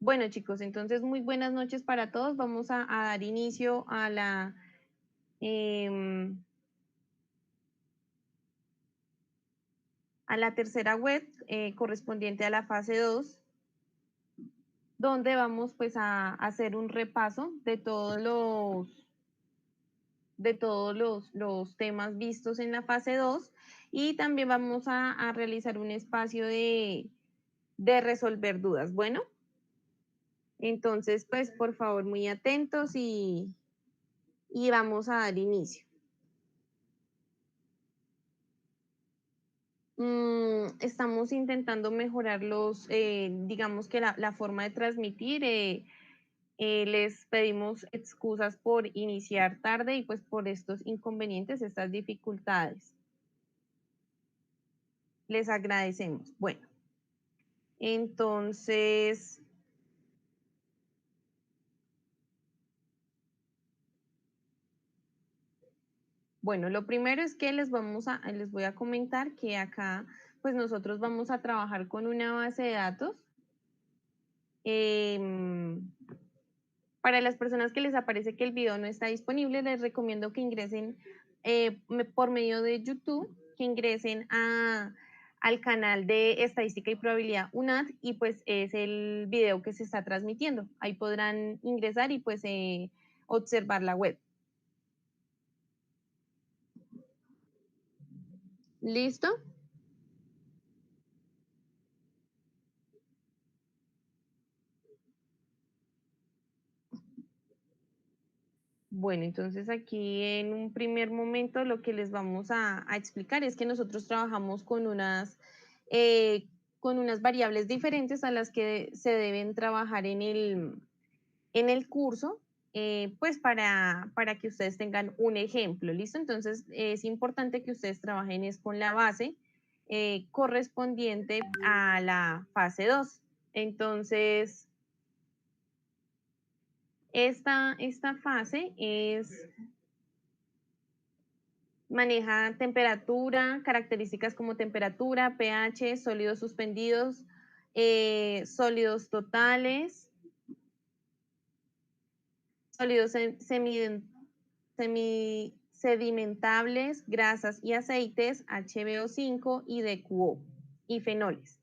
Bueno, chicos, entonces muy buenas noches para todos. Vamos a dar inicio em, a la tercera web correspondiente a la fase 2, donde vamos pues a hacer un repaso de todos los temas vistos en la fase 2 y también vamos a realizar un espacio de resolver dudas. Bueno, entonces pues por favor muy atentos y vamos a dar inicio. Estamos intentando mejorar digamos que la forma de transmitir. Les pedimos excusas por iniciar tarde y pues por estos inconvenientes, estas dificultades. Les agradecemos. Bueno, entonces, bueno, lo primero es que les voy a comentar que acá pues nosotros vamos a trabajar con una base de datos. Em, Para las personas que les aparece que el video no está disponible, les recomiendo que ingresen por medio de YouTube, que ingresen al canal de Estadística y Probabilidad UNAD y pues es el video que se está transmitiendo. Ahí podrán ingresar y pues observar la web. ¿Listo? Bueno, entonces aquí en un primer momento lo que les vamos a explicar es que nosotros trabajamos con unas variables diferentes a las que se deben trabajar en el curso, pues para que ustedes tengan un ejemplo, ¿listo? Entonces es importante que ustedes trabajen es con la base correspondiente a la fase 2. Entonces, esta fase maneja temperatura, características como temperatura, pH, sólidos suspendidos, sólidos totales, sólidos sedimentables, grasas y aceites, HbO5 y DQO y fenoles.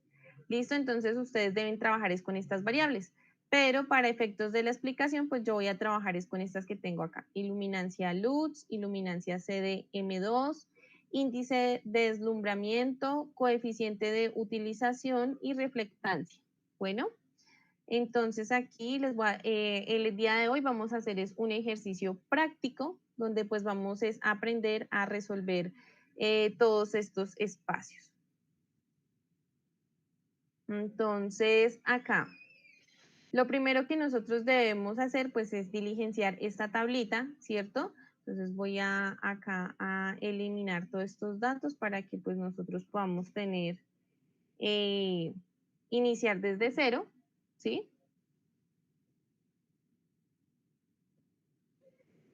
¿Listo? Entonces ustedes deben trabajar es con estas variables, pero para efectos de la explicación, pues yo voy a trabajar es con estas que tengo acá. Iluminancia LUTS, iluminancia CDM2, índice de deslumbramiento, coeficiente de utilización y reflectancia. Bueno, entonces aquí el día de hoy vamos a hacer es un ejercicio práctico donde pues vamos a aprender a resolver todos estos espacios. Entonces acá, lo primero que nosotros debemos hacer pues es diligenciar esta tablita, ¿cierto? Entonces voy acá a eliminar todos estos datos para que pues nosotros podamos iniciar desde cero, ¿sí?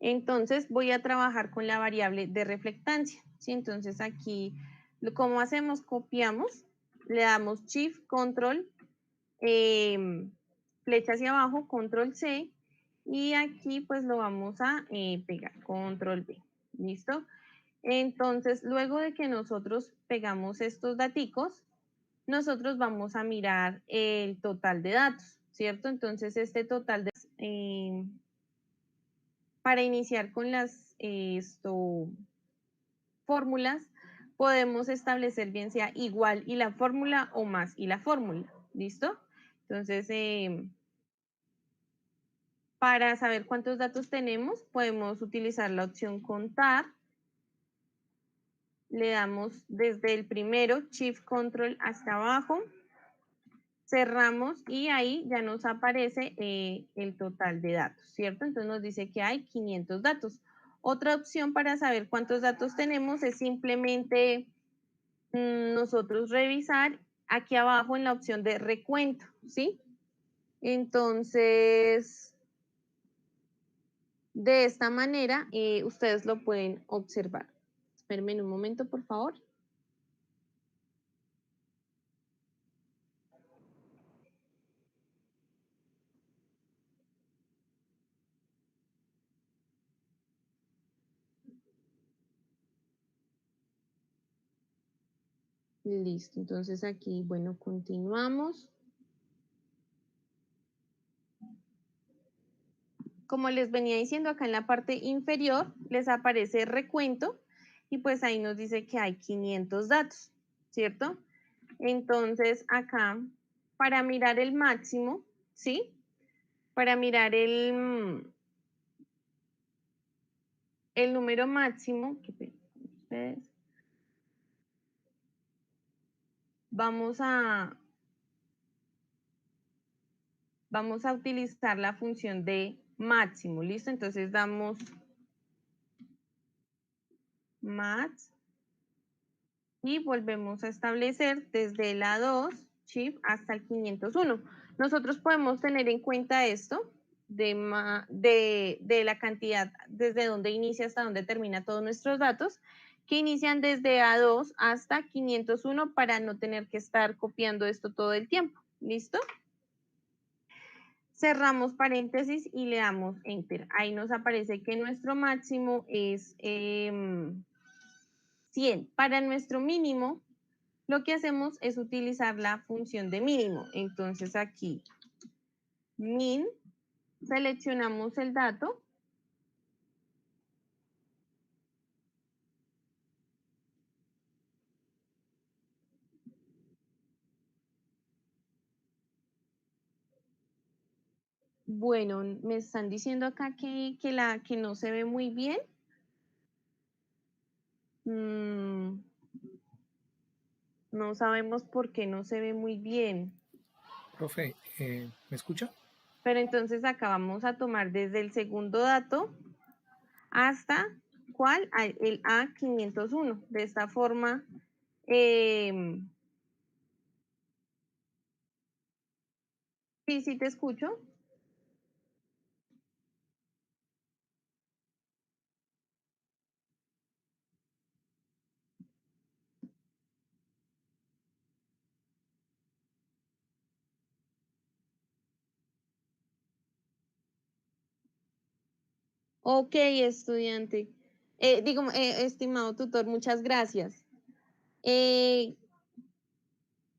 Entonces voy a trabajar con la variable de reflectancia, ¿sí? Entonces aquí, ¿cómo hacemos? Copiamos, le damos Shift, Control, flecha hacia abajo, Control C, y aquí pues lo vamos a pegar, Control V, ¿listo? Entonces, luego de que nosotros pegamos estos daticos, nosotros vamos a mirar el total de datos, ¿cierto? Entonces, este total de para iniciar con las fórmulas, podemos establecer bien sea igual y la fórmula o más y la fórmula, ¿listo? Entonces, para saber cuántos datos tenemos, podemos utilizar la opción contar. Le damos desde el primero, Shift Control hasta abajo, cerramos y ahí ya nos aparece el total de datos, ¿cierto? Entonces nos dice que hay 500 datos. Otra opción para saber cuántos datos tenemos es simplemente nosotros revisar aquí abajo en la opción de recuento, ¿sí? Entonces, de esta manera ustedes lo pueden observar. Espérenme un momento, por favor. Listo, entonces aquí, bueno, continuamos. Como les venía diciendo, acá en la parte inferior les aparece recuento y pues ahí nos dice que hay 500 datos, ¿cierto? Entonces acá, para mirar el máximo, ¿sí? Para mirar el número máximo, vamos a utilizar la función de máximo, ¿listo? Entonces damos max y volvemos a establecer desde la 2 shift hasta el 501. Nosotros podemos tener en cuenta esto de la cantidad desde donde inicia hasta donde termina todos nuestros datos, que inician desde A2 hasta 501 para no tener que estar copiando esto todo el tiempo. ¿Listo? Cerramos paréntesis y le damos enter. Ahí nos aparece que nuestro máximo es 100. Para nuestro mínimo, lo que hacemos es utilizar la función de mínimo. Entonces aquí, min, seleccionamos el dato. Bueno, me están diciendo acá que no se ve muy bien. No sabemos por qué no se ve muy bien. Profe, ¿me escucha? Pero entonces acá vamos a tomar desde el segundo dato hasta ¿cuál? El A501. De esta forma, sí te escucho. Ok, estudiante. Estimado tutor, muchas gracias. Eh,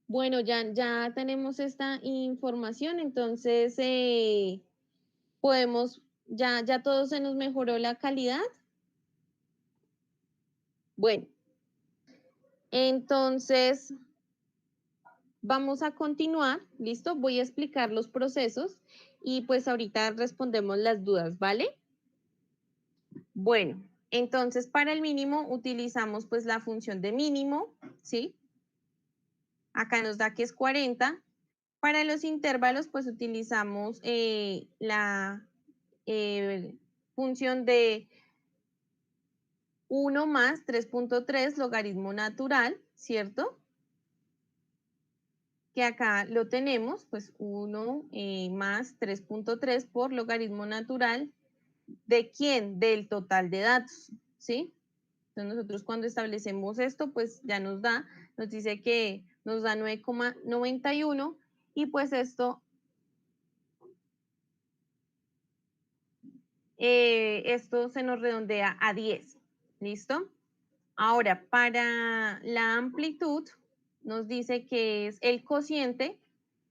bueno, ya tenemos esta información, entonces podemos, ya todo se nos mejoró la calidad. Bueno, entonces vamos a continuar, ¿listo? Voy a explicar los procesos y pues ahorita respondemos las dudas, ¿vale? Bueno, entonces para el mínimo utilizamos pues la función de mínimo, ¿sí? Acá nos da que es 40. Para los intervalos pues utilizamos la función de 1 más 3.3 logaritmo natural, ¿cierto? Que acá lo tenemos, pues 1 más 3.3 por logaritmo natural. ¿De quién? Del total de datos, ¿sí? Entonces nosotros cuando establecemos esto, pues ya nos dice que nos da 9,91 y pues esto se nos redondea a 10, ¿listo? Ahora, para la amplitud, nos dice que es el cociente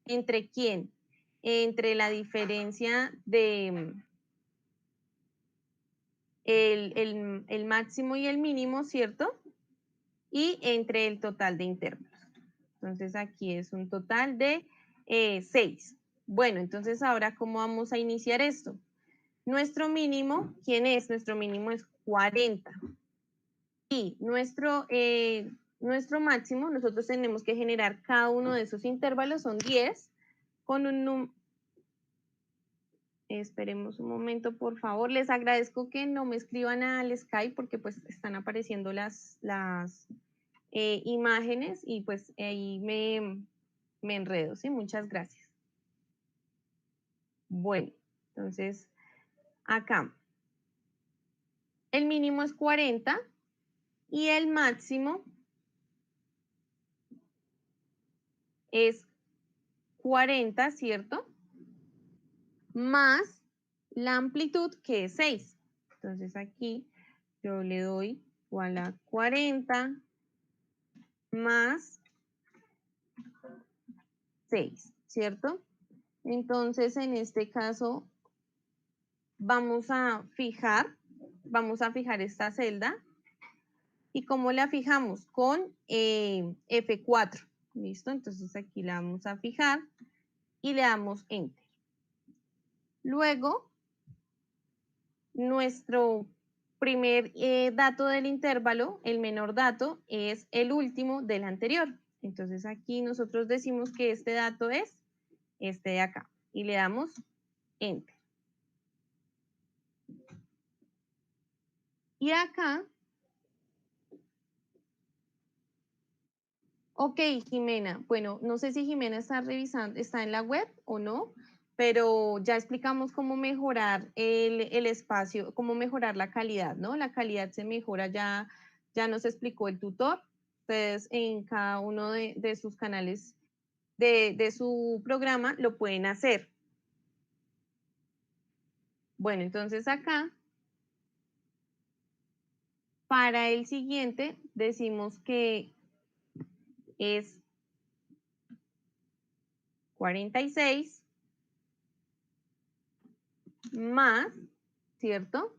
entre quién, entre la diferencia de el máximo y el mínimo, ¿cierto? Y entre el total de intervalos. Entonces aquí es un total de 6. Bueno, entonces ahora, ¿cómo vamos a iniciar esto? Nuestro mínimo, ¿quién es? Nuestro mínimo es 40. Y nuestro máximo, nosotros tenemos que generar cada uno de esos intervalos, son 10, con un número. Esperemos un momento, por favor. Les agradezco que no me escriban al Skype porque pues están apareciendo las imágenes y pues ahí me enredo, ¿sí? Muchas gracias. Bueno, entonces acá el mínimo es 40 y el máximo es 40, ¿cierto? Más la amplitud que es 6. Entonces aquí yo le doy igual a 40 más 6, ¿cierto? Entonces, en este caso, vamos a fijar esta celda. ¿Y cómo la fijamos? Con F4, ¿listo? Entonces aquí la vamos a fijar y le damos Enter. Luego, nuestro primer dato del intervalo, el menor dato, es el último del anterior. Entonces aquí nosotros decimos que este dato es este de acá y le damos Enter. Y acá, ok, Jimena, bueno, no sé si Jimena está revisando, está en la web o no, pero ya explicamos cómo mejorar el espacio, cómo mejorar la calidad, ¿no? La calidad se mejora, ya nos explicó el tutor. Ustedes en cada uno de sus canales de su programa lo pueden hacer. Bueno, entonces acá, para el siguiente, decimos que es 46 más, ¿cierto?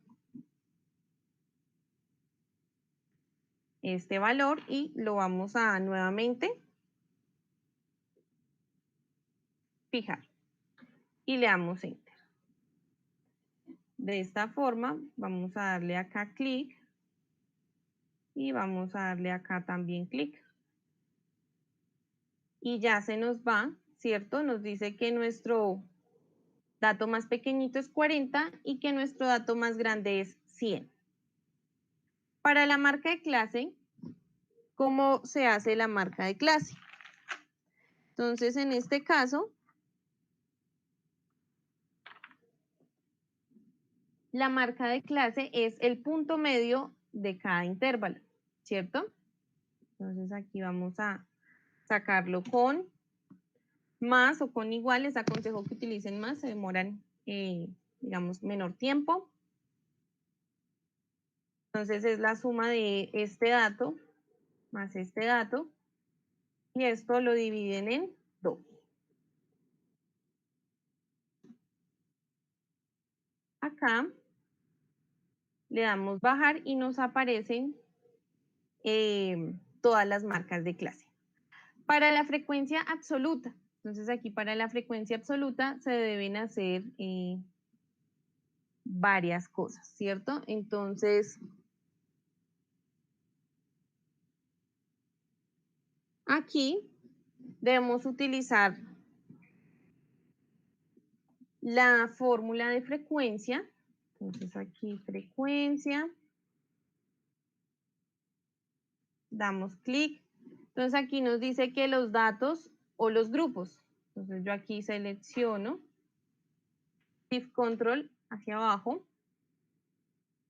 Este valor y lo vamos a nuevamente fijar y le damos Enter. De esta forma vamos a darle acá clic y vamos a darle acá también clic. Y ya se nos va, ¿cierto? Nos dice que nuestro dato más pequeñito es 40 y que nuestro dato más grande es 100. Para la marca de clase, ¿cómo se hace la marca de clase? Entonces, en este caso, la marca de clase es el punto medio de cada intervalo, ¿cierto? Entonces, aquí vamos a sacarlo con más o con igual. Les aconsejo que utilicen más, se demoran, digamos, menor tiempo. Entonces, es la suma de este dato más este dato. Y esto lo dividen en 2. Acá le damos bajar y nos aparecen todas las marcas de clase. Para la frecuencia absoluta, entonces aquí para la frecuencia absoluta se deben hacer varias cosas, ¿cierto? Entonces, aquí debemos utilizar la fórmula de frecuencia. Entonces aquí frecuencia, damos clic. Entonces aquí nos dice que los datos o los grupos. Entonces yo aquí selecciono Shift Control hacia abajo.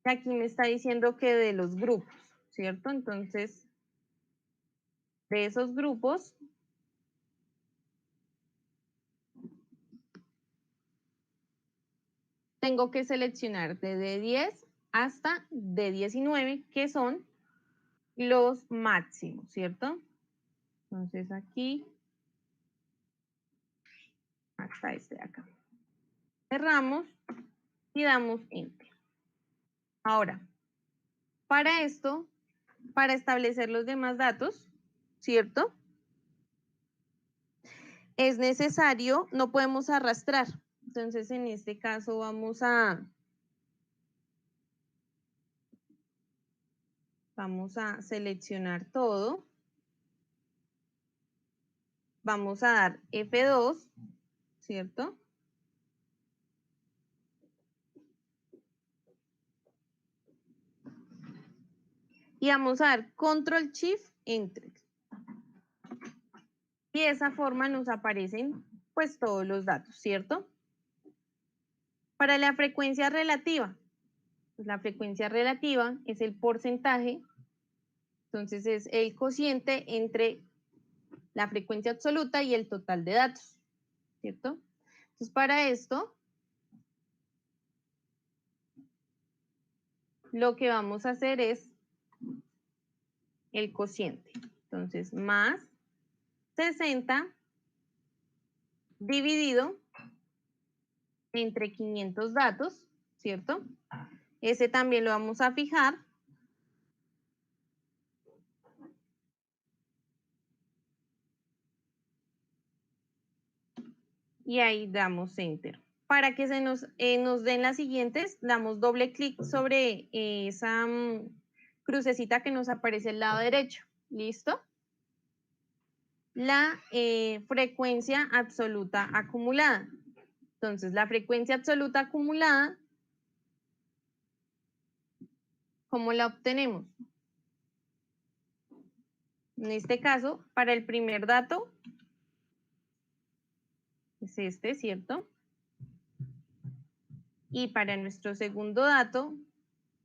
Y aquí me está diciendo que de los grupos, ¿cierto? Entonces, de esos grupos, tengo que seleccionar de 10 hasta de 19, que son los máximos, ¿cierto? Entonces aquí, hasta este de acá. Cerramos y damos Enter. Ahora, para esto, para establecer los demás datos, ¿cierto? Es necesario, no podemos arrastrar. Entonces, en este caso vamos a seleccionar todo. Vamos a dar F2, ¿cierto? Y vamos a dar Control Shift Enter. Y de esa forma nos aparecen pues todos los datos, ¿cierto? Para la frecuencia relativa, pues la frecuencia relativa es el porcentaje, entonces es el cociente entre la frecuencia absoluta y el total de datos, ¿cierto? Entonces para esto, lo que vamos a hacer es el cociente. Entonces más 60 dividido entre 500 datos, ¿cierto? Ese también lo vamos a fijar. Y ahí damos Enter. Para que nos den las siguientes, damos doble clic sobre esa crucecita que nos aparece al lado derecho. ¿Listo? La frecuencia absoluta acumulada. Entonces, la frecuencia absoluta acumulada, ¿cómo la obtenemos? En este caso, para el primer dato, es este, ¿cierto? Y para nuestro segundo dato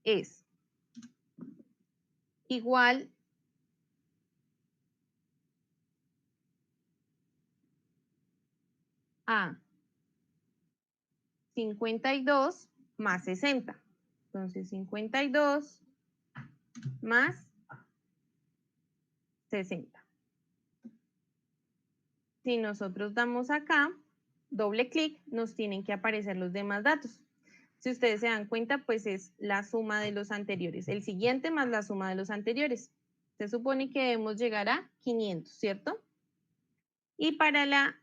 es igual a 52 más 60. Entonces, 52 más 60. Si nosotros damos acá, doble clic, nos tienen que aparecer los demás datos. Si ustedes se dan cuenta, pues es la suma de los anteriores. El siguiente más la suma de los anteriores. Se supone que debemos llegar a 500, ¿cierto? Y para la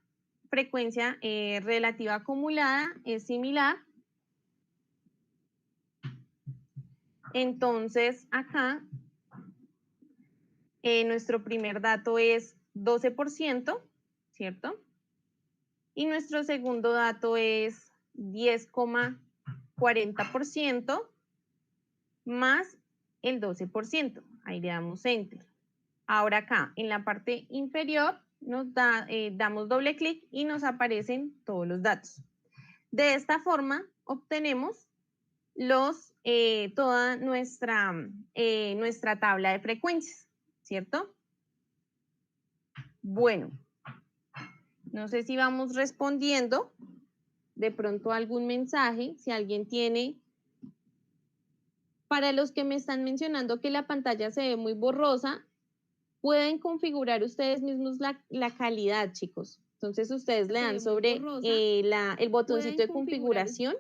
frecuencia relativa acumulada es similar. Entonces, acá nuestro primer dato es 12%, ¿cierto? Y nuestro segundo dato es 10,40% más el 12%. Ahí le damos Enter. Ahora acá, en la parte inferior, damos doble clic y nos aparecen todos los datos. De esta forma, obtenemos toda nuestra tabla de frecuencias, ¿cierto? Bueno, no sé si vamos respondiendo de pronto algún mensaje, si alguien tiene. Para los que me están mencionando que la pantalla se ve muy borrosa, pueden configurar ustedes mismos la calidad, chicos. Entonces ustedes le dan sobre el botoncito de configuración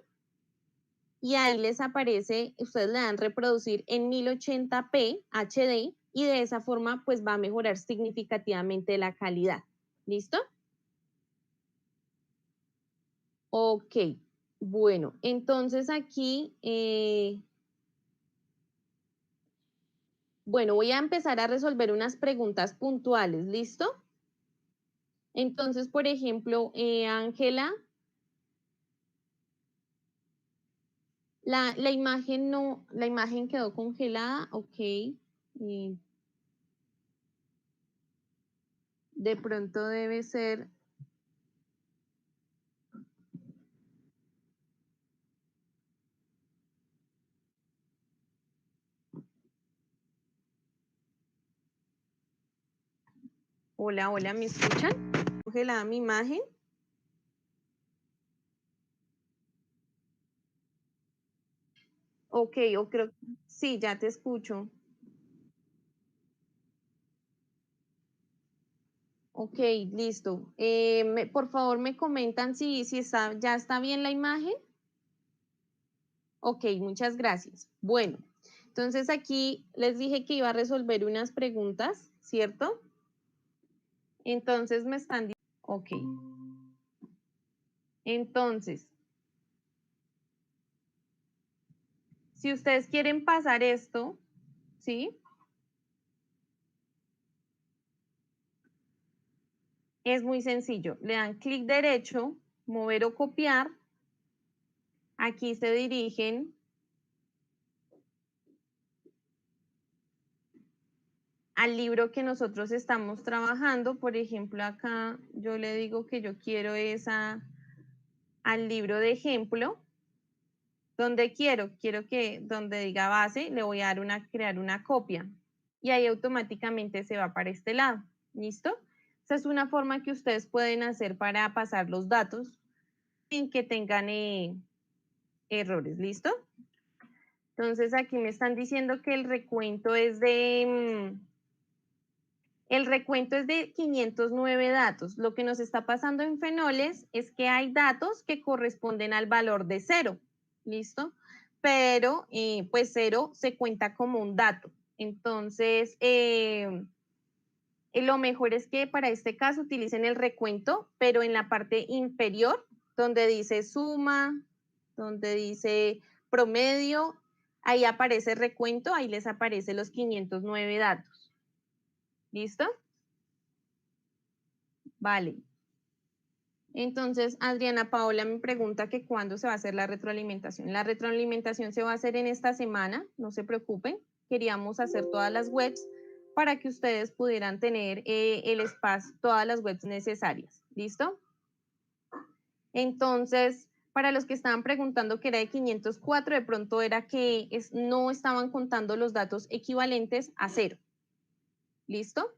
y ahí les aparece, ustedes le dan reproducir en 1080p HD y de esa forma pues va a mejorar significativamente la calidad. ¿Listo? Ok, bueno, entonces aquí, bueno, voy a empezar a resolver unas preguntas puntuales, ¿listo? Entonces, por ejemplo, Ángela, la imagen no, la imagen quedó congelada, ok. De pronto debe ser. Hola, hola, ¿me escuchan? Congelada mi imagen. Ok, o creo, sí, ya te escucho. Ok, listo. Por favor, me comentan si ya está bien la imagen. Ok, muchas gracias. Bueno, entonces aquí les dije que iba a resolver unas preguntas, ¿cierto? Entonces me están diciendo, ok. Entonces, si ustedes quieren pasar esto, ¿sí? Es muy sencillo. Le dan clic derecho, mover o copiar. Aquí se dirigen al libro que nosotros estamos trabajando. Por ejemplo, acá yo le digo que yo quiero al libro de ejemplo. Donde quiero que donde diga base, le voy a dar crear una copia. Y ahí automáticamente se va para este lado. ¿Listo? Esa es una forma que ustedes pueden hacer para pasar los datos sin que tengan errores. ¿Listo? Entonces aquí me están diciendo que el recuento es de El recuento es de 509 datos. Lo que nos está pasando en fenoles es que hay datos que corresponden al valor de 0, ¿listo? Pero pues 0 se cuenta como un dato. Entonces, lo mejor es que para este caso utilicen el recuento, pero en la parte inferior, donde dice suma, donde dice promedio, ahí aparece recuento, ahí les aparece los 509 datos. ¿Listo? Vale. Entonces, Adriana Paola me pregunta que cuándo se va a hacer la retroalimentación. La retroalimentación se va a hacer en esta semana, no se preocupen. Queríamos hacer todas las webs para que ustedes pudieran tener el espacio, todas las webs necesarias. ¿Listo? Entonces, para los que estaban preguntando que era de 504, de pronto era que no estaban contando los datos equivalentes a 0. ¿Listo?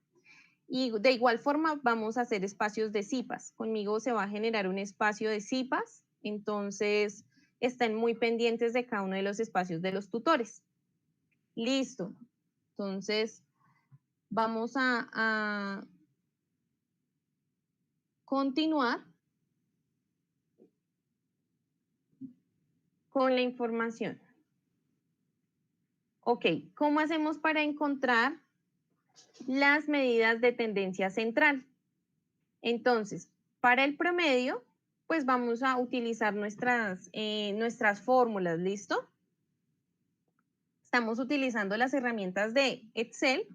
Y de igual forma vamos a hacer espacios de cipas. Conmigo se va a generar un espacio de cipas, entonces estén muy pendientes de cada uno de los espacios de los tutores. Listo. Entonces vamos a continuar con la información. Ok, ¿cómo hacemos para encontrar las medidas de tendencia central? Entonces, para el promedio, pues vamos a utilizar nuestras fórmulas, ¿listo? Estamos utilizando las herramientas de Excel,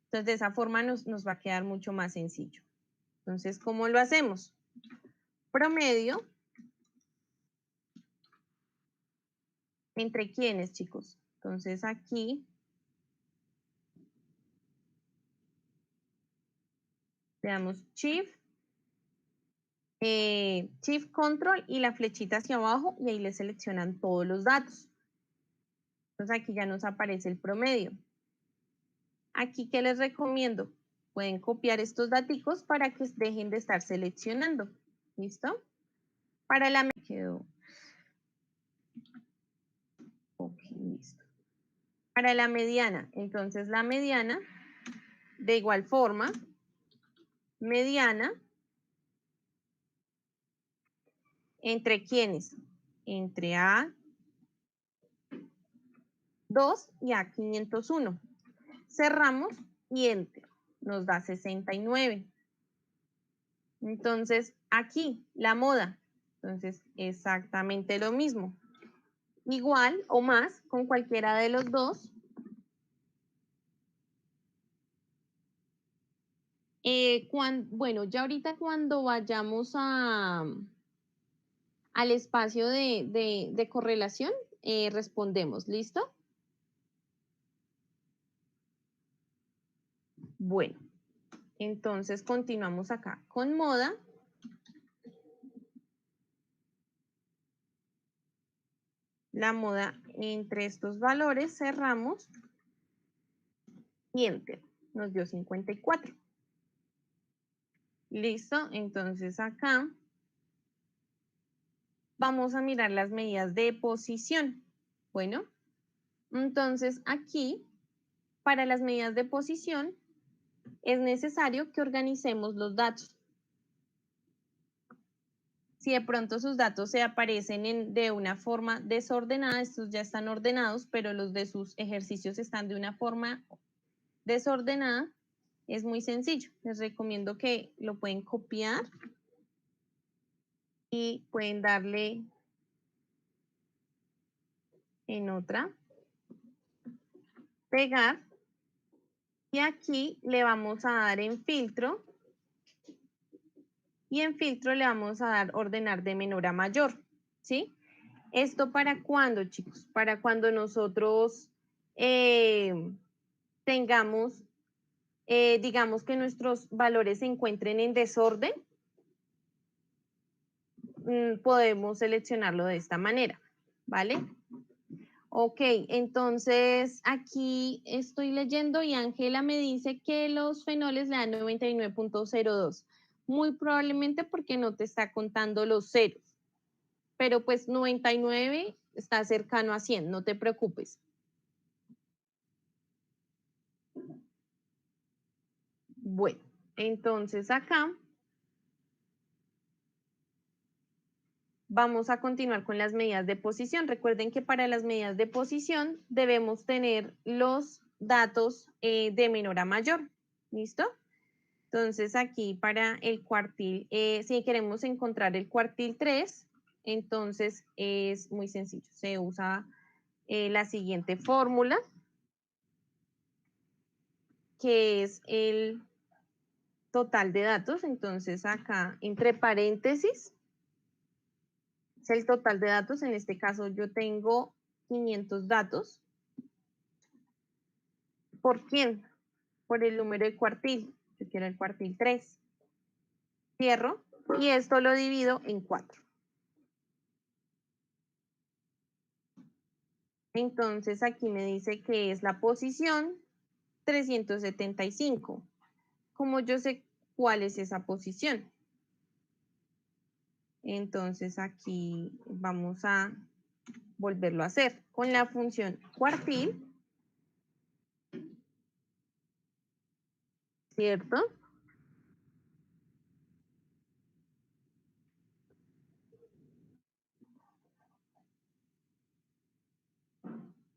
entonces de esa forma nos va a quedar mucho más sencillo. Entonces, ¿cómo lo hacemos? Promedio, ¿entre quiénes, chicos? Entonces aquí le damos Shift Control y la flechita hacia abajo y ahí le seleccionan todos los datos. Entonces aquí ya nos aparece el promedio. Aquí, ¿qué les recomiendo? Pueden copiar estos datos para que dejen de estar seleccionando. ¿Listo? Para la quedó. Ok, listo. Para la mediana, entonces la mediana, de igual forma, mediana, ¿entre quiénes? Entre A2 y A501. Cerramos y Enter. Nos da 69. Entonces, aquí, la moda. Entonces, exactamente lo mismo. Igual o más con cualquiera de los dos. Bueno, ya ahorita cuando vayamos al espacio de correlación, respondemos. ¿Listo? Bueno, entonces continuamos acá con moda. La moda entre estos valores cerramos y Enter. Nos dio 54. Listo, entonces acá vamos a mirar las medidas de posición. Bueno, entonces aquí, para las medidas de posición, es necesario que organicemos los datos. Si de pronto sus datos se aparecen de una forma desordenada, estos ya están ordenados, pero los de sus ejercicios están de una forma desordenada, es muy sencillo. Les recomiendo que lo pueden copiar y pueden darle en otra, pegar, y aquí le vamos a dar en filtro, y en filtro le vamos a dar ordenar de menor a mayor, ¿sí? ¿Esto para cuándo, chicos? Para cuando nosotros tengamos, digamos que nuestros valores se encuentren en desorden, podemos seleccionarlo de esta manera, ¿vale? Ok, entonces aquí estoy leyendo y Ángela me dice que los fenoles le dan 99.02. Muy probablemente porque no te está contando los ceros. Pero pues 99 está cercano a 100, no te preocupes. Bueno, entonces acá vamos a continuar con las medidas de posición. Recuerden que para las medidas de posición debemos tener los datos de menor a mayor. ¿Listo? Entonces aquí para el cuartil, si queremos encontrar el cuartil 3, entonces es muy sencillo. Se usa la siguiente fórmula, que es el total de datos. Entonces acá entre paréntesis es el total de datos. En este caso yo tengo 500 datos. ¿Por quién? Por el número de cuartil. Yo quiero el cuartil 3. Cierro y esto lo divido en 4. Entonces aquí me dice que es la posición 375. ¿Cómo yo sé cuál es esa posición? Entonces aquí vamos a volverlo a hacer con la función cuartil, ¿cierto?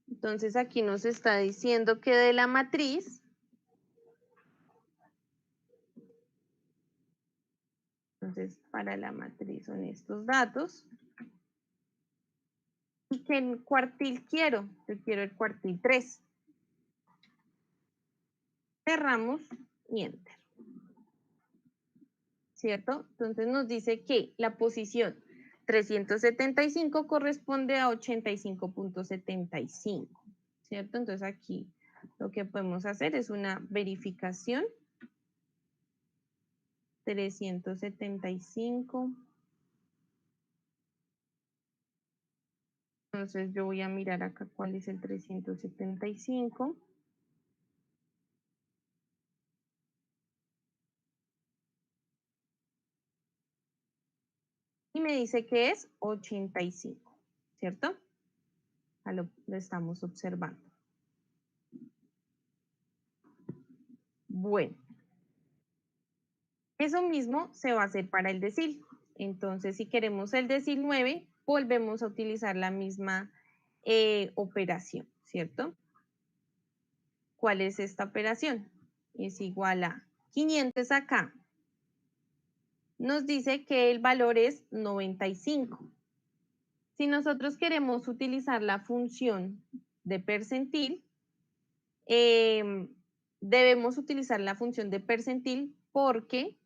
Entonces aquí nos está diciendo que de la matriz, entonces para la matriz son estos datos, y que el cuartil quiero, yo quiero el cuartil 3. Cerramos y enter, ¿cierto? Entonces nos dice que la posición 375 corresponde a 85.75, ¿cierto? Entonces aquí lo que podemos hacer es una verificación. 375. Entonces yo voy a mirar acá cuál es el 375. Y me dice que es 85, ¿cierto? Lo estamos observando. Bueno, eso mismo se va a hacer para el decil. Entonces, si queremos el decil 9, volvemos a utilizar la misma operación, ¿cierto? ¿Cuál es esta operación? Es igual a 500 acá. Nos dice que el valor es 95. Si nosotros queremos utilizar la función de percentil, debemos utilizar la función de percentil porque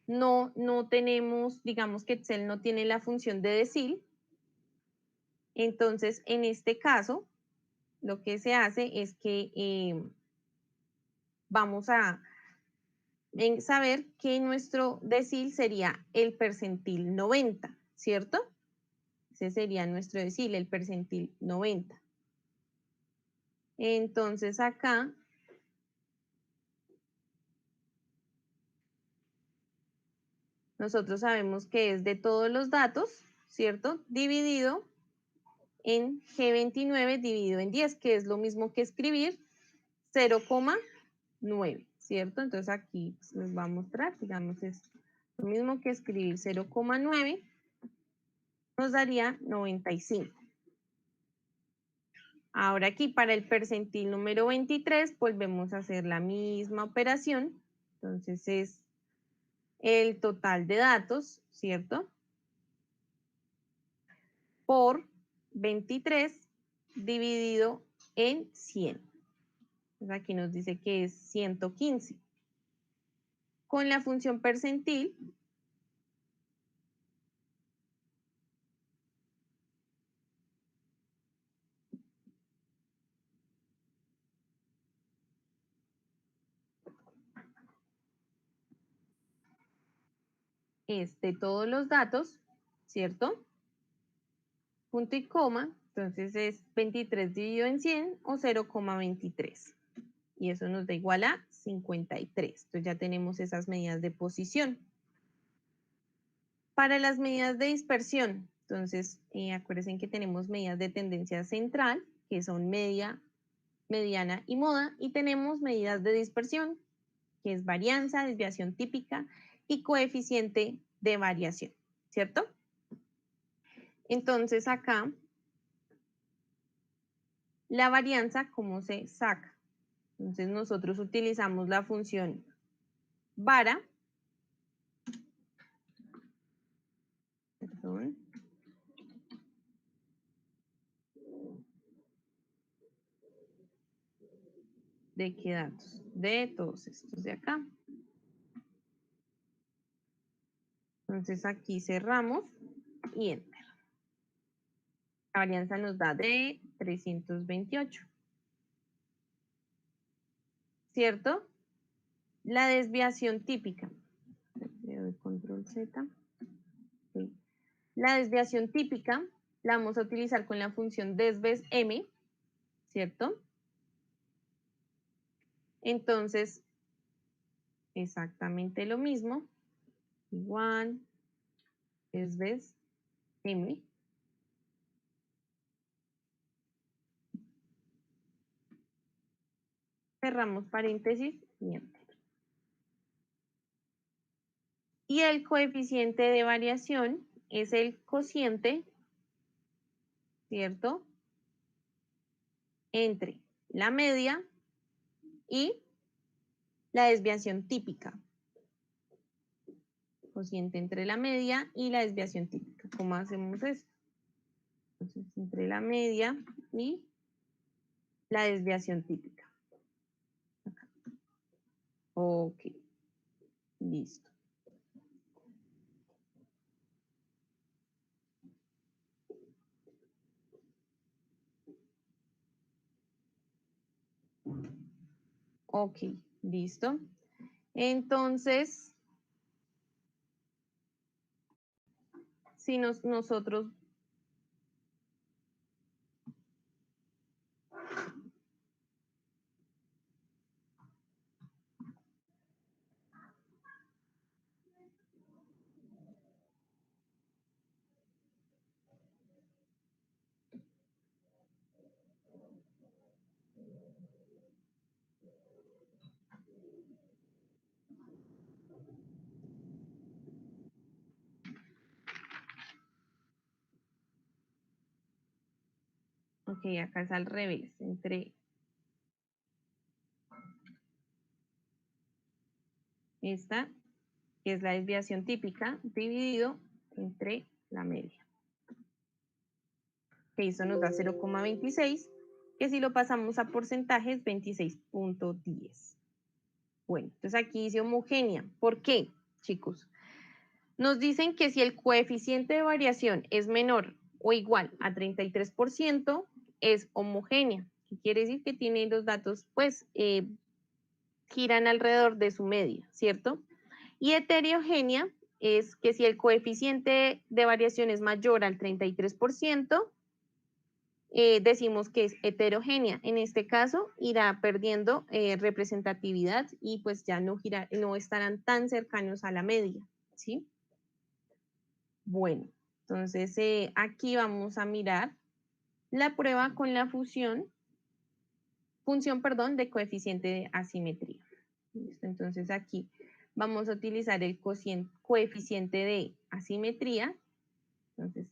no tenemos, digamos que Excel no tiene la función de decil. Entonces, en este caso, lo que se hace es que vamos a saber que nuestro decil sería el percentil 90, ¿cierto? Ese sería nuestro decil, el percentil 90. Entonces acá nosotros sabemos que es de todos los datos, ¿cierto? Dividido en G29 dividido en 10, que es lo mismo que escribir 0,9, ¿cierto? Entonces aquí les va a mostrar, digamos, es lo mismo que escribir 0,9, nos daría 95. Ahora aquí para el percentil número 23 volvemos a hacer la misma operación. Entonces es el total de datos, ¿cierto? Por 23 dividido en 100. Entonces aquí nos dice que es 115. Con la función percentil, es de todos los datos, ¿cierto? Punto y coma, entonces es 23 dividido en 100 o 0,23. Y eso nos da igual a 53. Entonces ya tenemos esas medidas de posición. Para las medidas de dispersión, entonces acuérdense que tenemos medidas de tendencia central, que son media, mediana y moda, y tenemos medidas de dispersión, que es varianza, desviación típica y coeficiente de variación, ¿cierto? Entonces acá, la varianza, ¿cómo se saca? Entonces nosotros utilizamos la función vara, perdón, ¿de qué datos? De todos estos de acá. Entonces aquí cerramos y enter. La varianza nos da de 328. ¿Cierto? La desviación típica. Le doy control Z. Sí. La desviación típica la vamos a utilizar con la función desves m, ¿cierto? Entonces, exactamente lo mismo. Igual, desves m. Cerramos paréntesis y enter. Y el coeficiente de variación es el cociente, ¿cierto? Entre la media y la desviación típica. Cociente entre la media y la desviación típica. ¿Cómo hacemos esto? Entonces, entre la media y la desviación típica. Acá. Ok, listo. Ok, listo. Entonces, si nosotros... Ok, acá es al revés. Entre esta, que es la desviación típica, dividido entre la media. Que eso nos da 0,26, que si lo pasamos a porcentaje es 26.10. Bueno, entonces aquí dice homogénea. ¿Por qué, chicos? Nos dicen que si el coeficiente de variación es menor o igual a 33%, es homogénea. ¿Qué quiere decir? Que tiene los datos, pues, giran alrededor de su media, ¿cierto? Y heterogénea es que si el coeficiente de variación es mayor al 33%, decimos que es heterogénea. En este caso, irá perdiendo representatividad y pues ya no estarán tan cercanos a la media, ¿sí? Bueno, entonces aquí vamos a mirar la prueba con la función, de coeficiente de asimetría. ¿Listo? Entonces aquí vamos a utilizar el coeficiente de asimetría. Entonces,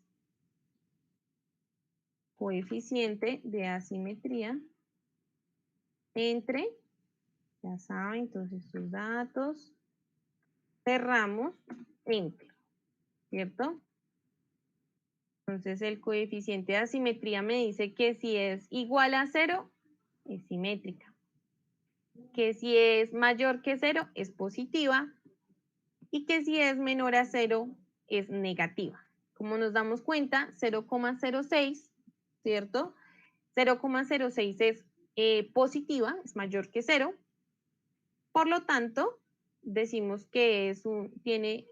coeficiente de asimetría entre, ya saben, entonces sus datos, cerramos, enter, ¿cierto? Entonces el coeficiente de asimetría me dice que si es igual a 0, es simétrica. Que si es mayor que 0, es positiva. Y que si es menor a 0, es negativa. Como nos damos cuenta, 0,06, ¿cierto? 0,06 es positiva, es mayor que 0. Por lo tanto, decimos que tiene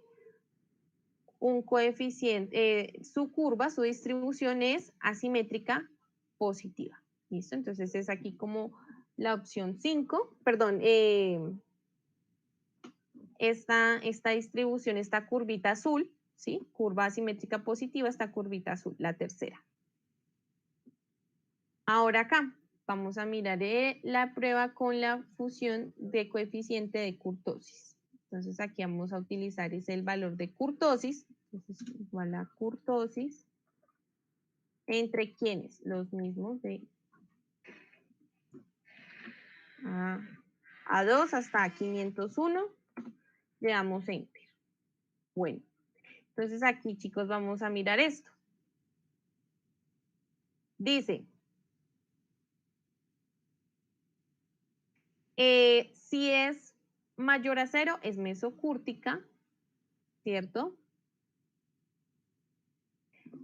un coeficiente, su curva, su distribución es asimétrica positiva. ¿Listo? Entonces es aquí como la opción 5, perdón, esta distribución, esta curvita azul, ¿sí? Curva asimétrica positiva, esta curvita azul, la tercera. Ahora acá, vamos a mirar la prueba con la fusión de coeficiente de kurtosis. Entonces aquí vamos a utilizar el valor de kurtosis, entonces igual a kurtosis, ¿entre quiénes? Los mismos de A2 hasta 501, le damos Enter. Bueno, entonces aquí, chicos, vamos a mirar esto. Dice, si es mayor a 0, es mesocúrtica, ¿cierto?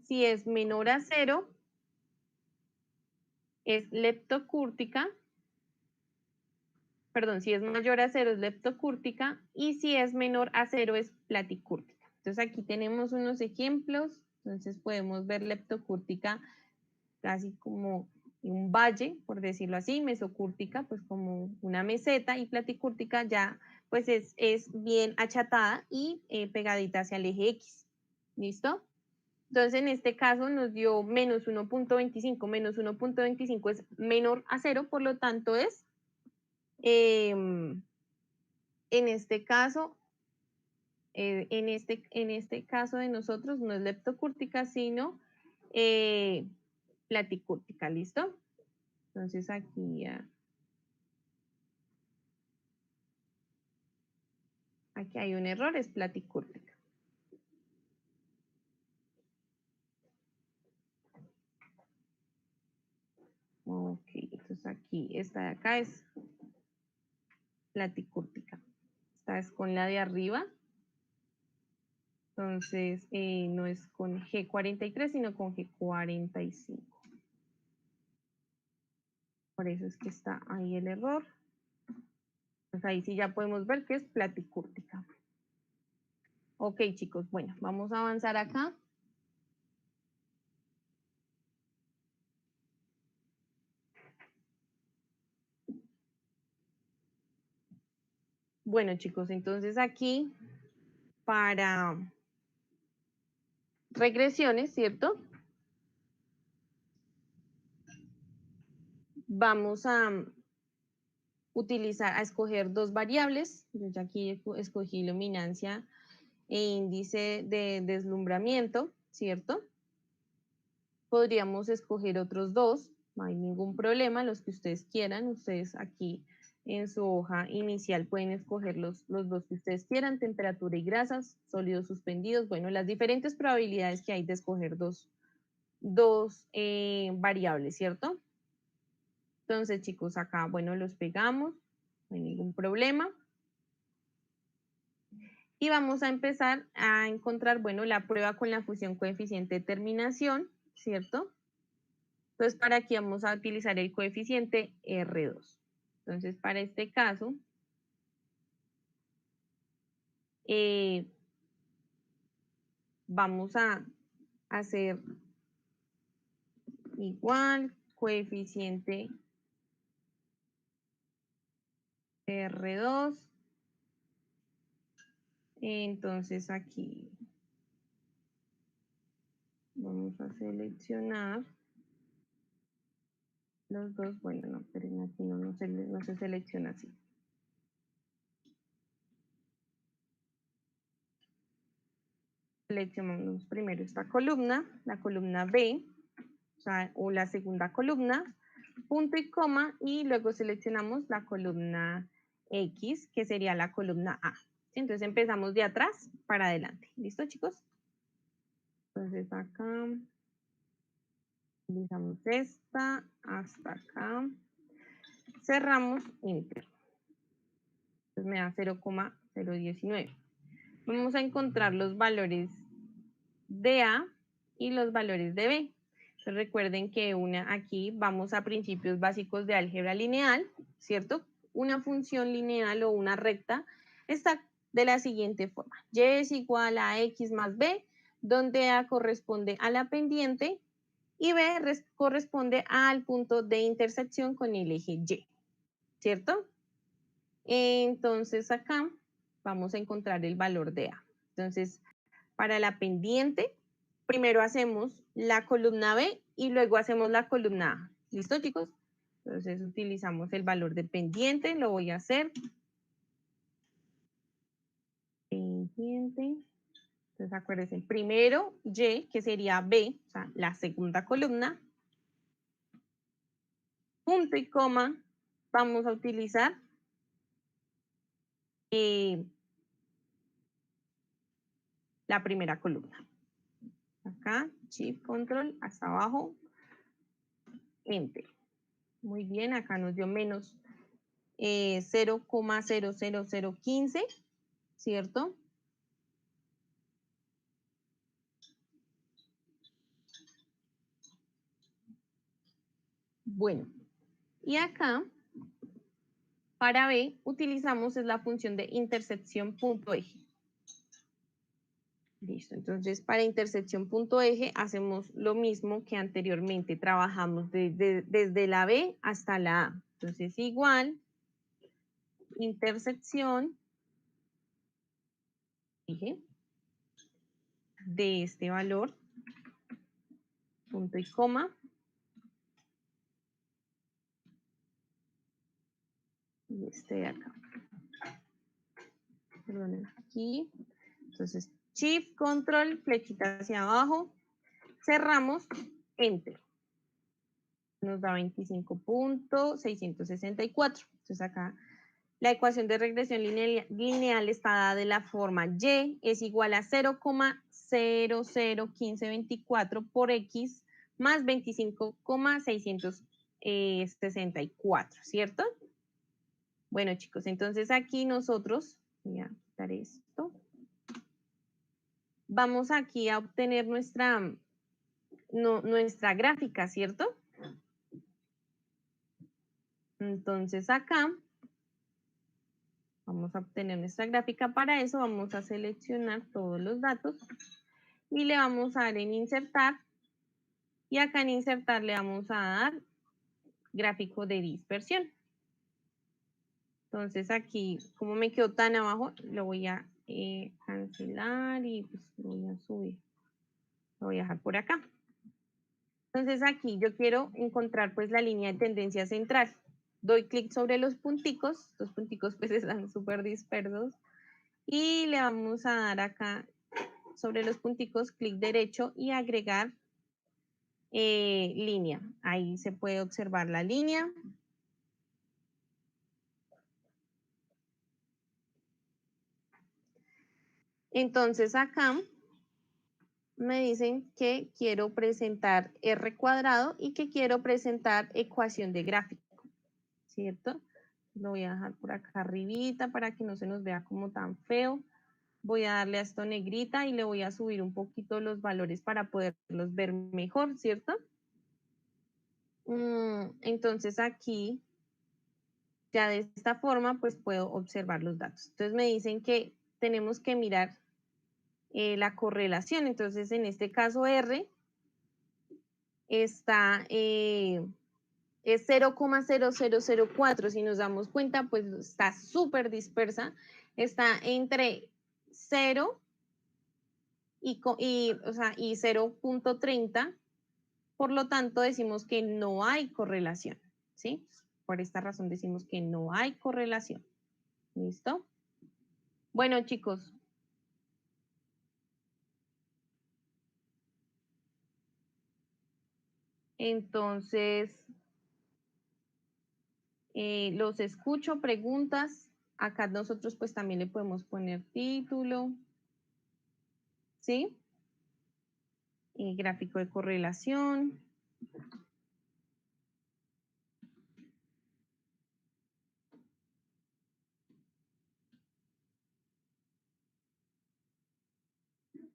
Si es menor a 0, es leptocúrtica. Perdón, si es mayor a 0 es leptocúrtica y si es menor a 0 es platicúrtica. Entonces aquí tenemos unos ejemplos, entonces podemos ver leptocúrtica casi como un valle, por decirlo así, mesocúrtica pues como una meseta y platicúrtica ya pues es bien achatada y pegadita hacia el eje X. ¿Listo? Entonces en este caso nos dio menos 1.25, menos 1.25 es menor a 0, por lo tanto es en este caso, en este caso de nosotros no es leptocúrtica, sino platicúrtica, ¿listo? Entonces aquí aquí hay un error, es platicúrtica. Ok, entonces aquí, esta de acá es platicúrtica. Esta es con la de arriba. Entonces, no es con G43, sino con G45. Por eso es que está ahí el error. Pues ahí sí ya podemos ver que es platicúrtica. Ok, chicos, bueno, vamos a avanzar acá. Bueno, chicos, entonces aquí para regresiones, ¿cierto? Vamos a utilizar, a escoger dos variables. Yo ya aquí escogí luminancia e índice de deslumbramiento, ¿cierto? Podríamos escoger otros dos, no hay ningún problema, los que ustedes quieran. Ustedes aquí en su hoja inicial pueden escoger los dos que ustedes quieran, temperatura y grasas, sólidos suspendidos, bueno, las diferentes probabilidades que hay de escoger dos variables, ¿cierto? Entonces, chicos, acá, bueno, los pegamos, no hay ningún problema. Y vamos a empezar a encontrar, bueno, la prueba con la función coeficiente de terminación, ¿cierto? Entonces, para aquí vamos a utilizar el coeficiente R2. Entonces, para este caso, vamos a hacer igual coeficiente R2. Entonces, aquí vamos a seleccionar los dos. Bueno, no, pero aquí no se selecciona así. Seleccionamos primero esta columna, la columna B, o la segunda columna, punto y coma, y luego seleccionamos la columna X, que sería la columna A. Entonces empezamos de atrás para adelante. ¿Listo, chicos? Entonces acá, utilizamos esta hasta acá, cerramos, Enter. Entonces me da 0,019. Vamos a encontrar los valores de A y los valores de B. Entonces recuerden que aquí vamos a principios básicos de álgebra lineal, ¿cierto? Una función lineal o una recta está de la siguiente forma. Y es igual a X más B, donde A corresponde a la pendiente y B corresponde al punto de intersección con el eje Y, ¿cierto? Entonces acá vamos a encontrar el valor de A. Entonces, para la pendiente, primero hacemos la columna B y luego hacemos la columna A. ¿Listo, chicos? Entonces utilizamos el valor dependiente, lo voy a hacer. Pendiente. Entonces acuérdense, primero Y, que sería B, o sea, la segunda columna, punto y coma, vamos a utilizar la primera columna. Acá, Shift, Control, hasta abajo, Enter. Muy bien, acá nos dio menos 0,00015, ¿cierto? Bueno, y acá, para B, utilizamos es la función de intersección punto eje. Listo, entonces para intersección punto eje hacemos lo mismo que anteriormente, trabajamos desde la B hasta la A. Entonces igual, intersección eje de este valor, punto y coma, y este de acá. Perdón, aquí. Entonces, Shift, Control, flechita hacia abajo, cerramos, Enter. Nos da 25.664. Entonces acá la ecuación de regresión lineal está dada de la forma Y es igual a 0,001524 por X más 25,664, ¿cierto? Bueno, chicos, entonces aquí nosotros, voy a quitar esto, vamos aquí a obtener nuestra gráfica, ¿cierto? Entonces acá vamos a obtener nuestra gráfica. Para eso vamos a seleccionar todos los datos y le vamos a dar en insertar. Y acá en insertar le vamos a dar gráfico de dispersión. Entonces aquí, como me quedó tan abajo, lo voy a cancelar y pues lo voy a subir. Lo voy a dejar por acá. Entonces aquí yo quiero encontrar pues la línea de tendencia central. Doy clic sobre los punticos pues están súper dispersos. Y le vamos a dar acá sobre los punticos, clic derecho y agregar línea. Ahí se puede observar la línea. Entonces acá me dicen que quiero presentar R cuadrado y que quiero presentar ecuación de gráfico, ¿cierto? Lo voy a dejar por acá arribita para que no se nos vea como tan feo. Voy a darle a esto negrita y le voy a subir un poquito los valores para poderlos ver mejor, ¿cierto? Entonces aquí, ya de esta forma, pues puedo observar los datos. Entonces me dicen que tenemos que mirar la correlación. Entonces en este caso R está, es 0,0004. Si nos damos cuenta, pues está súper dispersa. Está entre 0 y 0,30. Por lo tanto, decimos que no hay correlación, ¿sí? Por esta razón decimos que no hay correlación. ¿Listo? Bueno, chicos. Entonces, los escucho, preguntas. Acá nosotros pues también le podemos poner título, ¿sí? Gráfico de correlación.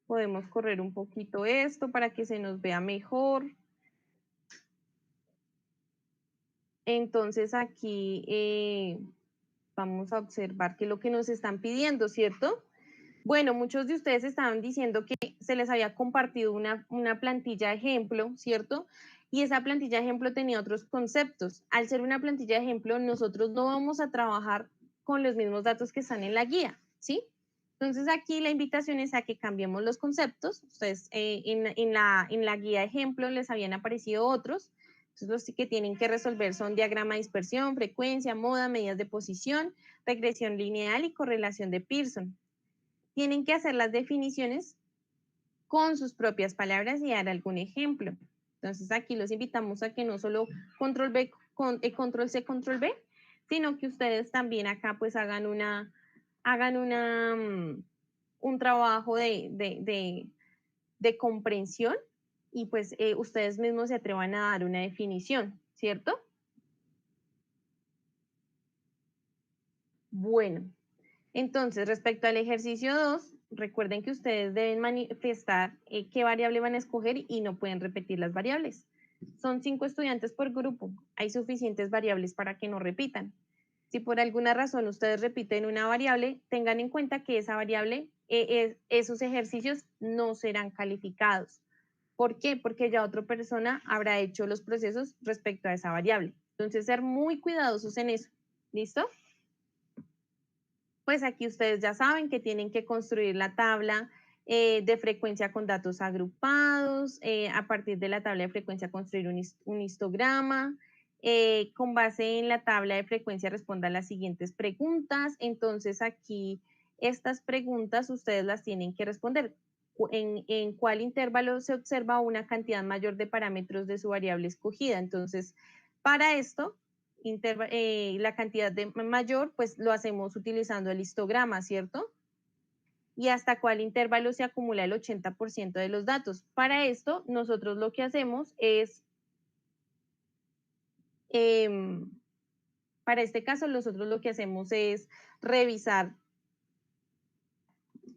Podemos correr un poquito esto para que se nos vea mejor. Entonces aquí vamos a observar que es lo que nos están pidiendo, ¿cierto? Bueno, muchos de ustedes estaban diciendo que se les había compartido una plantilla de ejemplo, ¿cierto? Y esa plantilla de ejemplo tenía otros conceptos. Al ser una plantilla de ejemplo, nosotros no vamos a trabajar con los mismos datos que están en la guía, ¿sí? Entonces aquí la invitación es a que cambiemos los conceptos. Ustedes en la guía de ejemplo les habían aparecido otros. Entonces, los que tienen que resolver son diagrama de dispersión, frecuencia, moda, medidas de posición, regresión lineal y correlación de Pearson. Tienen que hacer las definiciones con sus propias palabras y dar algún ejemplo. Entonces, aquí los invitamos a que no solo control B, control C, control B, sino que ustedes también acá pues hagan un trabajo de comprensión y pues ustedes mismos se atrevan a dar una definición, ¿cierto? Bueno, entonces respecto al ejercicio 2, recuerden que ustedes deben manifestar qué variable van a escoger y no pueden repetir las variables. Son 5 estudiantes por grupo, hay suficientes variables para que no repitan. Si por alguna razón ustedes repiten una variable, tengan en cuenta que esa variable, esos ejercicios no serán calificados. ¿Por qué? Porque ya otra persona habrá hecho los procesos respecto a esa variable. Entonces, ser muy cuidadosos en eso. ¿Listo? Pues aquí ustedes ya saben que tienen que construir la tabla de frecuencia con datos agrupados, a partir de la tabla de frecuencia construir un histograma, con base en la tabla de frecuencia respondan las siguientes preguntas. Entonces aquí estas preguntas ustedes las tienen que responder. En cuál intervalo se observa una cantidad mayor de parámetros de su variable escogida. Entonces, para esto, la cantidad de mayor, pues lo hacemos utilizando el histograma, ¿cierto? Y hasta cuál intervalo se acumula el 80% de los datos. Para esto, nosotros lo que hacemos es, para este caso, nosotros lo que hacemos es revisar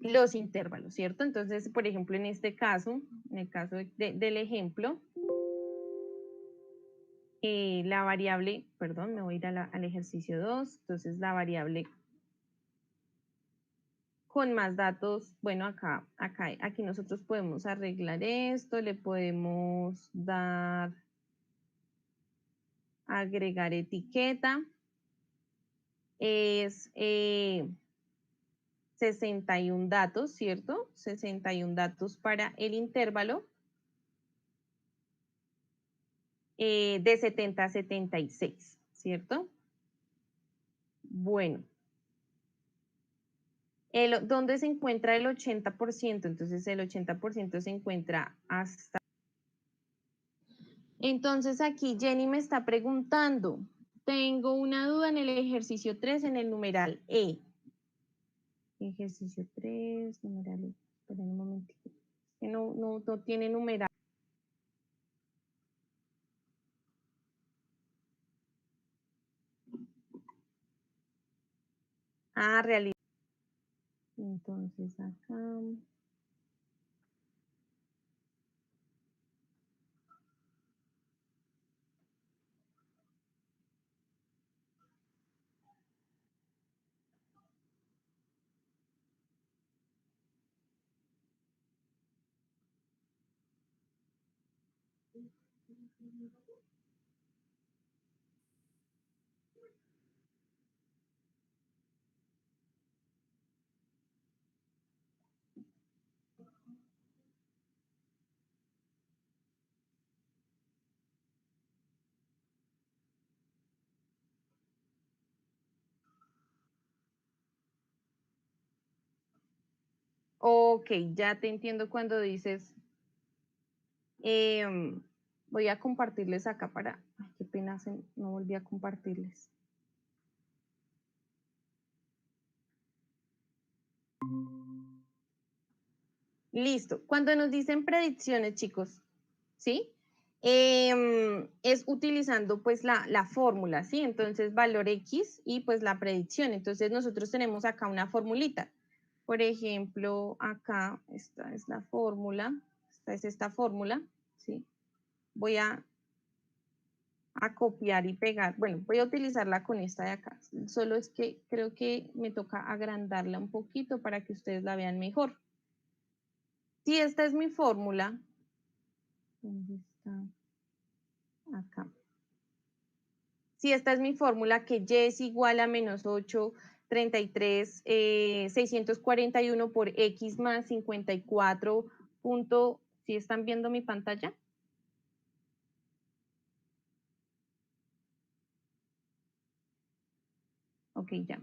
los intervalos, ¿cierto? Entonces, por ejemplo, en este caso, en el caso del ejemplo, la variable, perdón, me voy a ir al ejercicio 2, entonces la variable con más datos, bueno, aquí nosotros podemos arreglar esto, le podemos dar, agregar etiqueta, es 61 datos, ¿cierto? 61 datos para el intervalo de 70 a 76, ¿cierto? Bueno. ¿Dónde se encuentra el 80%? Entonces el 80% se encuentra hasta... Entonces aquí Jenny me está preguntando, tengo una duda en el ejercicio 3 en el numeral E. Ejercicio 3, numeral E. Esperen un momentito. Que no tiene numeral. Ah, realidad. Entonces acá... Ok, ya te entiendo cuando dices... voy a compartirles acá para... Ay, qué pena, no volví a compartirles. Listo. Cuando nos dicen predicciones, chicos, ¿sí? Es utilizando pues la fórmula, ¿sí? Entonces valor X y pues la predicción. Entonces nosotros tenemos acá una formulita. Por ejemplo, acá esta es la fórmula, esta es esta fórmula, ¿sí? Voy a copiar y pegar. Bueno, voy a utilizarla con esta de acá. Solo es que creo que me toca agrandarla un poquito para que ustedes la vean mejor. Si esta es mi fórmula, ¿dónde está? Acá. Si esta es mi fórmula, que Y es igual a menos 8, 33, 641 por X más 54 punto, ¿sí están viendo mi pantalla? Ok, ya.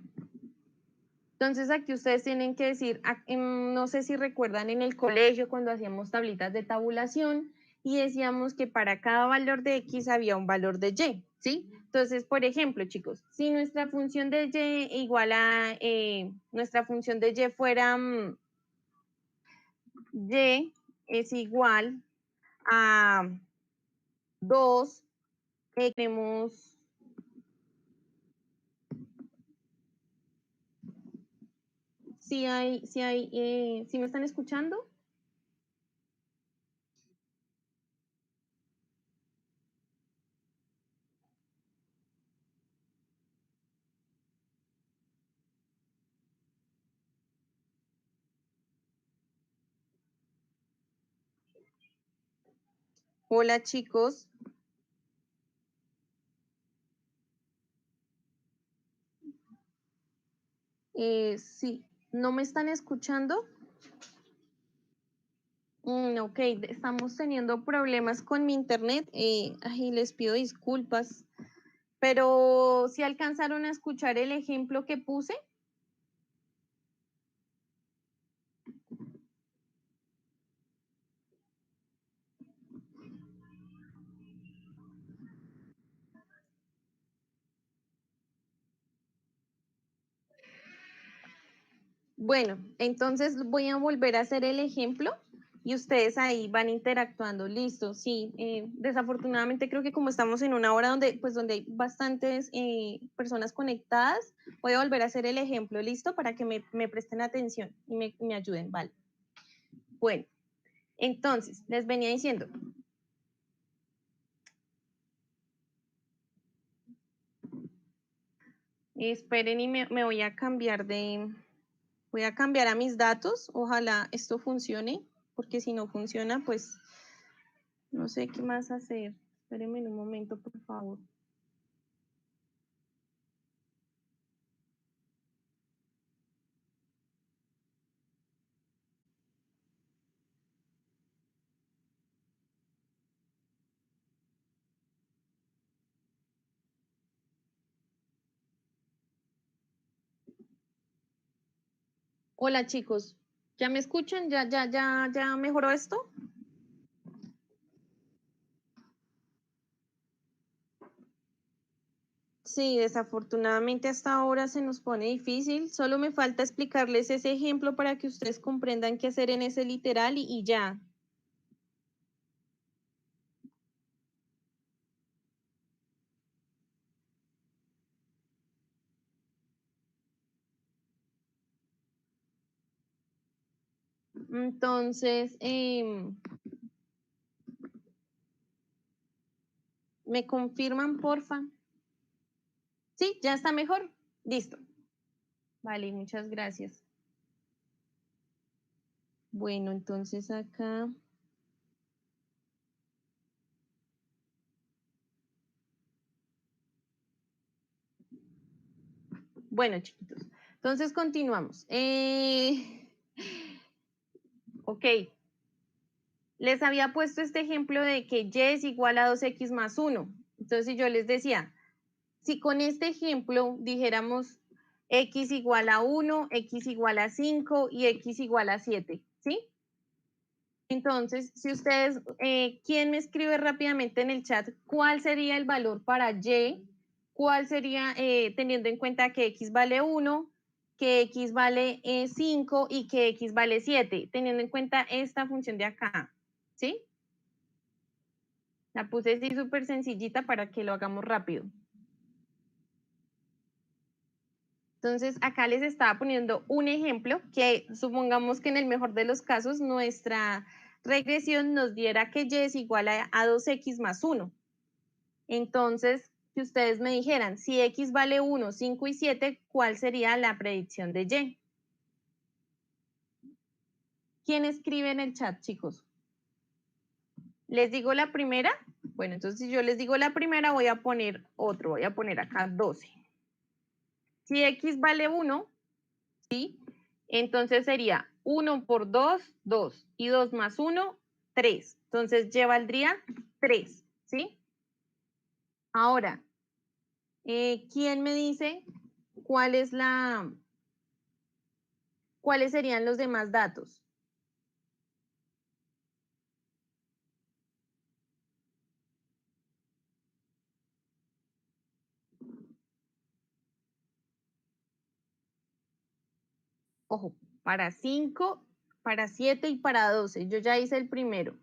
Entonces aquí ustedes tienen que decir, no sé si recuerdan en el colegio cuando hacíamos tablitas de tabulación y decíamos que para cada valor de X había un valor de Y, ¿sí? Entonces, por ejemplo, chicos, si nuestra función de Y igual a, nuestra función de Y fuera Y es igual a 2, tenemos... ¿Sí me están escuchando? Hola, chicos. Sí, ¿no me están escuchando? Ok, estamos teniendo problemas con mi internet. Ay, les pido disculpas, pero si alcanzaron a escuchar el ejemplo que puse. Bueno, entonces voy a volver a hacer el ejemplo y ustedes ahí van interactuando. Listo, sí. Desafortunadamente creo que como estamos en una hora donde, pues, donde hay bastantes personas conectadas, voy a volver a hacer el ejemplo, listo, para que me presten atención y me ayuden, ¿vale? Bueno, entonces, les venía diciendo, esperen y me voy a cambiar voy a cambiar a mis datos. Ojalá esto funcione, porque si no funciona, pues no sé qué más hacer. Espérenme un momento, por favor. Hola, chicos. ¿Ya me escuchan? ¿Ya mejoró esto? Sí, desafortunadamente hasta ahora se nos pone difícil. Solo me falta explicarles ese ejemplo para que ustedes comprendan qué hacer en ese literal y ya. Entonces, ¿me confirman, porfa? Sí, ya está mejor. Listo. Vale, muchas gracias. Bueno, entonces acá. Bueno, chiquitos. Entonces continuamos. Ok. Les había puesto este ejemplo de que y es igual a 2x más 1. Entonces yo les decía, si con este ejemplo dijéramos x igual a 1, x igual a 5 y x igual a 7, ¿sí? Entonces, si ustedes, ¿quién me escribe rápidamente en el chat cuál sería el valor para y? ¿Cuál sería, teniendo en cuenta que x vale 1, que x vale 5 y que x vale 7, teniendo en cuenta esta función de acá, ¿sí? La puse así súper sencillita para que lo hagamos rápido. Entonces, acá les estaba poniendo un ejemplo que supongamos que en el mejor de los casos nuestra regresión nos diera que y es igual a 2x más 1. Entonces, si ustedes me dijeran, si x vale 1, 5 y 7, ¿cuál sería la predicción de y? ¿Quién escribe en el chat, chicos? ¿Les digo la primera? Bueno, entonces si yo les digo la primera, voy a poner otro, voy a poner acá 12. Si x vale 1, ¿sí? Entonces sería 1 por 2, 2. Y 2 más 1, 3. Entonces y valdría 3, ¿sí? Ahora, ¿quién me dice ¿cuáles serían los demás datos? Ojo, para 5, para 7 y para 12. Yo ya hice el primero.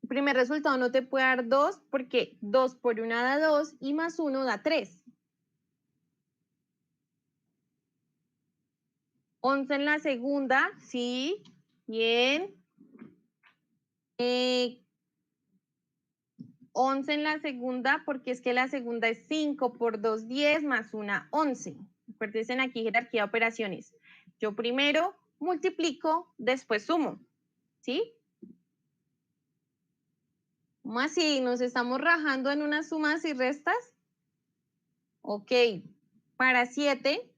El primer resultado no te puede dar 2 porque 2 por 1 da 2 y más 1 da 3. 11 en la segunda, sí, bien. 11 en la segunda porque es que la segunda es 5 por 2, 10 más 1, 11. Acuérdense aquí jerarquía de operaciones. Yo primero multiplico, después sumo, ¿sí? ¿Cómo así? ¿Nos estamos rajando en unas sumas y restas? Ok, para 7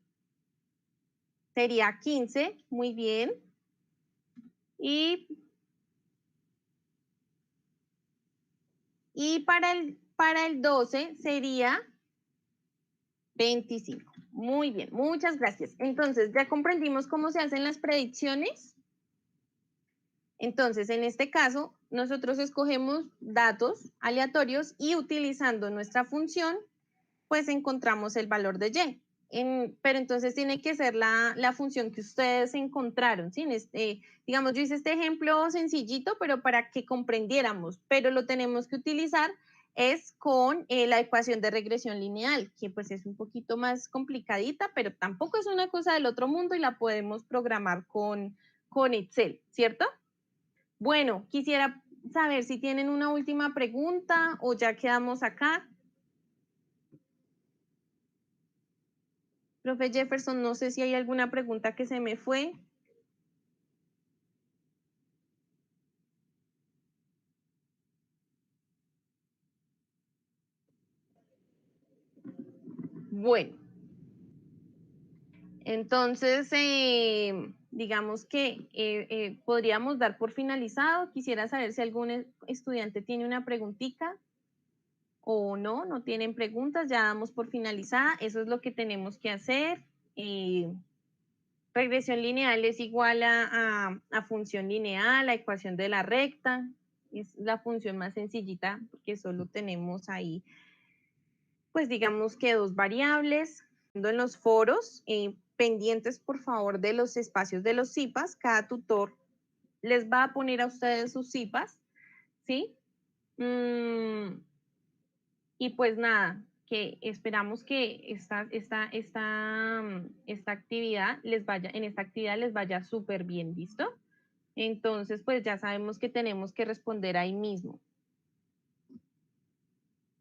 sería 15, muy bien. Y para el 12 sería 25. Muy bien, muchas gracias. Entonces, ¿ya comprendimos cómo se hacen las predicciones? Entonces, en este caso, nosotros escogemos datos aleatorios y utilizando nuestra función, pues encontramos el valor de y. Pero entonces tiene que ser la función que ustedes encontraron, ¿sí? Digamos, yo hice este ejemplo sencillito, pero para que comprendiéramos, pero lo tenemos que utilizar es con la ecuación de regresión lineal, que pues es un poquito más complicadita, pero tampoco es una cosa del otro mundo y la podemos programar con Excel, ¿cierto? Bueno, quisiera saber si tienen una última pregunta o ya quedamos acá. Profe Jefferson, no sé si hay alguna pregunta que se me fue. Bueno, entonces, digamos que podríamos dar por finalizado. Quisiera saber si algún estudiante tiene una preguntita o no, no tienen preguntas, ya damos por finalizada. Eso es lo que tenemos que hacer. Regresión lineal es igual a función lineal, a ecuación de la recta. Es la función más sencillita porque solo tenemos ahí, pues digamos que dos variables. En los foros, pendientes por favor de los espacios de los CIPAS, cada tutor les va a poner a ustedes sus CIPAS, ¿sí? Y pues nada, que esperamos que esta actividad les vaya súper bien, ¿listo? Entonces, pues ya sabemos que tenemos que responder ahí mismo.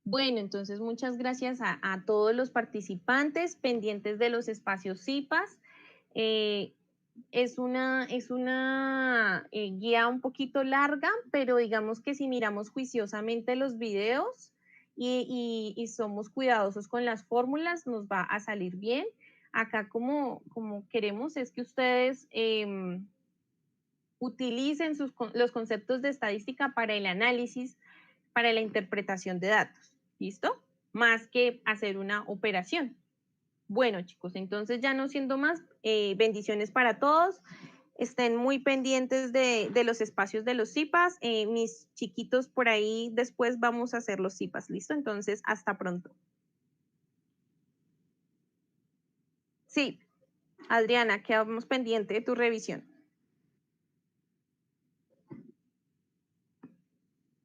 Bueno, entonces muchas gracias a todos los participantes pendientes de los espacios CIPAS. Es una guía un poquito larga, pero digamos que si miramos juiciosamente los videos y somos cuidadosos con las fórmulas, nos va a salir bien. Acá como queremos es que ustedes utilicen los conceptos de estadística para el análisis, para la interpretación de datos, ¿listo? Más que hacer una operación. Bueno, chicos, entonces ya no siendo más, bendiciones para todos. Estén muy pendientes de los espacios de los CIPAS. Mis chiquitos por ahí después vamos a hacer los CIPAS, ¿listo? Entonces, hasta pronto. Sí, Adriana, quedamos pendiente de tu revisión.